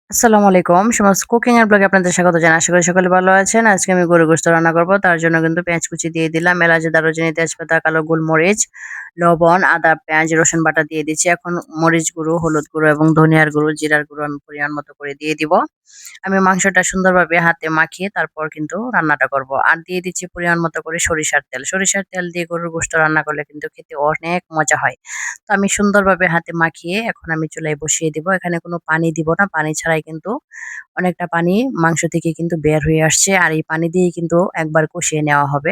আসসালামু আলাইকুম। সমাজ কুকিং এর ব্লগে আপনাদের স্বাগত জানাই। আশা করি সকলে ভালো আছেন। আজকে আমি গরুর গোশত রান্না করব। তার জন্য কিন্তু পেঁয়াজ কুচি দিয়ে দিলাম, এলাচ, দারুচিনি, তেজপাতা, কালো গোলমরিচ, লবণ, আদা, পেঁয়াজ, রসুন বাটা দিয়ে দিচ্ছি। এখন মরিচ গুঁড়ো, হলুদ গুঁড়ো এবং ধনিয়ার গুঁড়ো, জিরার গুঁড়ো আমি পরিমাণ মতো করে দিয়ে দিব। আমি মাংসটা সুন্দরভাবে হাতে মাখিয়ে তারপর কিন্তু রান্নাটা করব। আর দিয়ে দিচ্ছি পরিমাণ মতো করে সরিষার তেল। সরিষার তেল দিয়ে গরুর গোশত রান্না করলে কিন্তু খেতে অনেক মজা হয়। তো আমি সুন্দরভাবে হাতে মাখিয়ে এখন আমি চুলায় বসিয়ে দিব। এখানে কোনো পানি দিব না। পানি ছাড়াই কিন্তু অনেকটা পানি মাংস থেকে কিন্তু বের হয়ে আসছে। আর এই পানি দিয়েই কিন্তু একবার কষিয়ে নেওয়া হবে।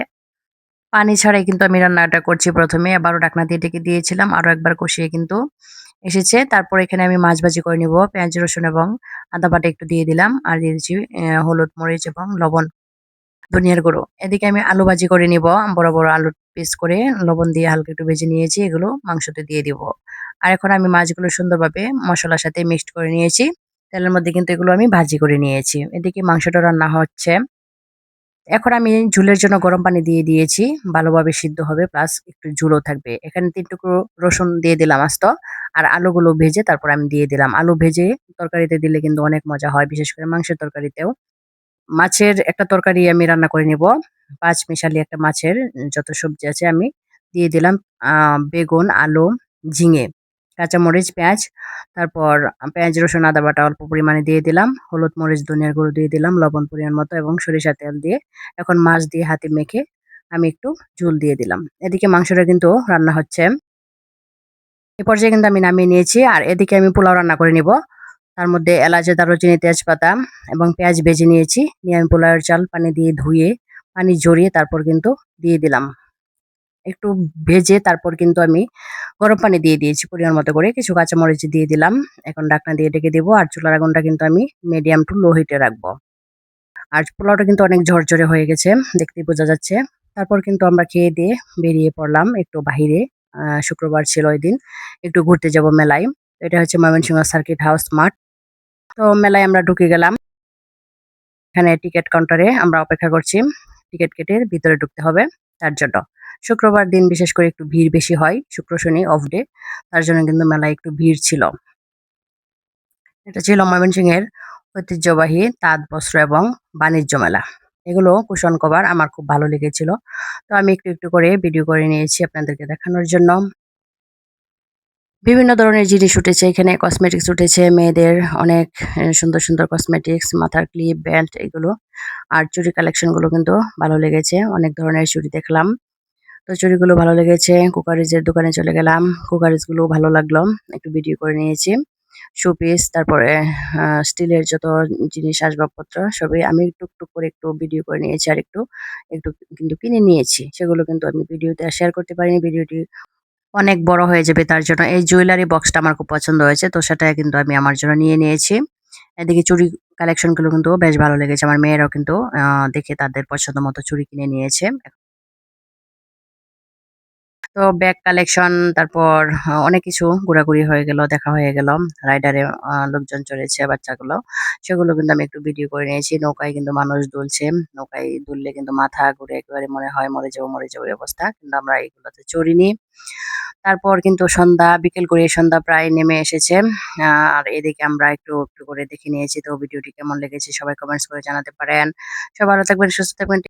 পানি ছাড়াই কিন্তু আমি রান্নাটা করছি ১ম এ আবারও ঢাকনা দিয়ে ঢেকে দিয়েছিলাম। আরো একবার কষিয়ে কিন্তু এসেছে। তারপর এখানে আমি মাছ ভাজি করে নিব। পেঁয়াজ, রসুন এবং আদা বাটা একটু দিয়ে দিলাম। আর দিয়ে দিচ্ছি হলুদ, মরিচ এবং লবণ, ধনিয়ার গুঁড়ো। এদিকে আমি আলু ভাজি করে নিব। বড়, বড় আলুর পিস করে লবণ দিয়ে হালকা একটু ভেজে নিয়েছি। এগুলো মাংসতে দিয়ে দিব। আর এখন আমি মাছগুলো সুন্দরভাবে মসলার সাথে মিক্সড করে নিয়েছি। তেলের মধ্যে কিন্তু এগুলো আমি ভাজি করে নিয়েছি। এদিকে মাংসটা রান্না হচ্ছে। এখন আমি ঝোলের জন্য গরম পানি দিয়ে দিয়েছি। ভালোভাবে সিদ্ধ হবে প্লাস একটু ঝোলও থাকবে। এখানে ৩ টুকরো রসুন দিয়ে দিলাম আস্ত। আর আলুগুলো ভেজে তারপর আমি দিয়ে দিলাম। আলু ভেজে তরকারিতে দিলে কিন্তু অনেক মজা হয়। বিশেষ করে মাংসের তরকারিতেও। মাছের একটা তরকারি আমি রান্না করে নিব। ৫ মিশালি একটা মাছের যত সবজি আছে আমি দিয়ে দিলাম। আ বেগুন, আলু, ঝিঙে, কাঁচামরিচ, পেঁয়াজ, তারপর পেঁয়াজ, রসুন, আদা বাটা অল্প পরিমাণে দিয়ে দিলাম। হলুদ, মরিচ, ধনিয়ার গুঁড়ো দিয়ে দিলাম, লবণ পরিমাণ মতো এবং সরিষার তেল দিয়ে এখন মাছ দিয়ে হাতে মেখে আমি একটু ঝোল দিয়ে দিলাম। এদিকে মাংসটা কিন্তু রান্না হচ্ছে। এ পর্যায়ে কিন্তু আমি নামিয়ে নিয়েছি। আর এদিকে আমি পোলাও রান্না করে নিব। তার মধ্যে এলাচ, দারুচিনি, তেজপাতা এবং পেঁয়াজ ভেজে নিয়েছি। নিয়ে আমি পোলাওয়ের চাল পানি দিয়ে ধুয়ে, পানি ঝরিয়ে তারপর কিন্তু দিয়ে দিলাম। একটু ভেজে তারপর কিন্তু আমি গরম পানি দিয়ে দিয়েছি পরিমাণ মতো করে। কিছু কাঁচামরিচ দিয়ে দিলাম। এখন ঢাকনা দিয়ে ঢেকে দেব। আর চুলার আগুনটা কিন্তু আমি মিডিয়াম টু লো হিটে রাখবো। আর পোলাওটা কিন্তু অনেক ঝরঝরে হয়ে গেছে। দেখতেই বোঝা যাচ্ছে। তারপর কিন্তু আমরা খেয়ে দিয়ে বেরিয়ে পড়লাম একটু বাহিরে। শুক্রবার ছিল ঐদিন। একটু ঘুরতে যাব মেলায়। এটা হচ্ছে ময়মনসিংহ সার্কিট হাউস মাঠ। তো মেলায় আমরা ঢুকে গেলাম। এখানে টিকেট কাউন্টারে আমরা অপেক্ষা করছি। টিকেট কেটে ভিতরে ঢুকতে হবে তার জন্য। শুক্রবার দিন বিশেষ করে একটু ভিড় বেশি হয়। শুক্র, শনি অফ ডে। তার জন্য কিন্তু মেলায় একটু ভিড় ছিল। এটা ছিল ময়মনসিংহের ঐতিহ্যবাহী তাঁত বস্ত্র এবং বাণিজ্য মেলা। এগুলো কুশন কভার আমার খুব ভালো লেগেছিল। তো আমি একটু, একটু করে ভিডিও করে নিয়েছি আপনাদেরকে দেখানোর জন্য। বিভিন্ন ধরনের জিনিস উঠেছে এখানে কসমেটিক্স উঠেছে মেয়েদের অনেক সুন্দর, সুন্দর কসমেটিক্স, মাথার ক্লিপ, বেল্ট এগুলো। আর চুড়ি কালেকশন গুলো কিন্তু ভালো লেগেছে। অনেক ধরনের চুড়ি দেখলাম। তো চুড়িগুলো ভালো লেগেছে। কুকারিজের দোকানে চলে গেলাম। কুকারিজ গুলো ভালো লাগলো। একটু ভিডিও করে নিয়েছি। শোপিস তারপরে স্টিলের যত জিনিস আসবাবপত্র সবই আমি টুকটুক করে একটু ভিডিও করে নিয়েছি। আর একটু কিন্তু কিনে নিয়েছি। সেগুলো কিন্তু আমি ভিডিওতে আর শেয়ার করতে পারিনি। ভিডিওটি অনেক বড় হয়ে যাবে তার জন্য। এই জুয়েলারি বক্সটা আমার খুব পছন্দ হয়েছে। তো সেটা কিন্তু আমি আমার জন্য নিয়ে নিয়েছি। এদিকে চুড়ি কালেকশন গুলো কিন্তু বেশ ভালো লেগেছে। আমার মেয়েরাও কিন্তু দেখে তাদের পছন্দ মতো চুড়ি কিনে নিয়েছে। তো ব্যাগ কালেকশন তারপর অনেক কিছু ঘোরাঘুরি হয়ে গেল, দেখা হয়ে গেল। রাইডারে লোকজন চড়েছে বাচ্চাগুলো। সেগুলো কিন্তু আমি একটু ভিডিও করে নিয়েছি। নৌকায় কিন্তু মানুষ দুলছে। নৌকায় দুললে কিন্তু মাথা ঘুরে একেবারে মনে হয় মরে যাবো এই অবস্থা। কিন্তু আমরা এগুলোতে চড়িনি। তারপর কিন্তু সন্ধ্যা বিকেল গড়িয়ে সন্ধ্যা প্রায় নেমে এসেছে। আর এদিকে আমরা একটু, একটু করে দেখে নিয়েছি। তো ভিডিওটি কেমন লেগেছে সবাই কমেন্টস করে জানাতে পারেন। সবাই ভালো থাকবেন, সুস্থ থাকবেন।